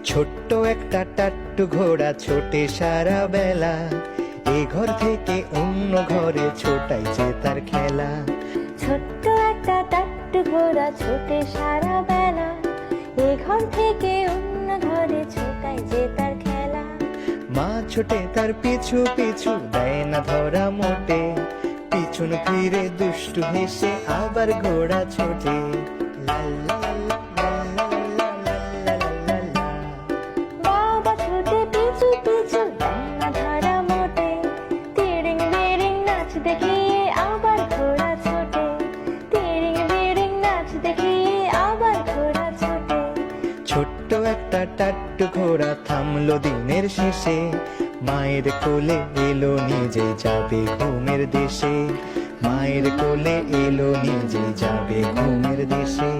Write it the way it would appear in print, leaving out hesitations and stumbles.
ছোট্ট একটা টাট্টু ঘোড়া ছোটে সারা বেলা, এ ঘর থেকে অন্য ঘরে ছোটাই যে তার খেলা। ছোট্ট একটা টাট্টু ঘোড়া ছোটে সারা বেলা, এ ঘর থেকে অন্য ঘরে ছোটাই যে তার খেলা। মা ছোটে তার পিছু পিছু দেয় না ধরা মোটে, পিছন ফিরে দুষ্টু হেসে আবার ঘোড়া ছোটে। লা লা লা লা লা লা লা লা লা। বাবা ছোটে পিছু পিছু দেয় না ধরা মোটে, তিরিং বিরিং নাচ দেখিয়ে আবার ঘোড়া ছোটে, তিরিং বিরিং নাচ দেখিয়ে আবার ঘোড়া ছোটে। ছোট্ট একটা টাট্টু ঘোড়া থামলো দিনের শেষে, মায়ের কোলে এলো নিজে যাবে ঘুমের দেশে, মায়ের কোলে এলো নিজে যাবে ঘুমের দেশে।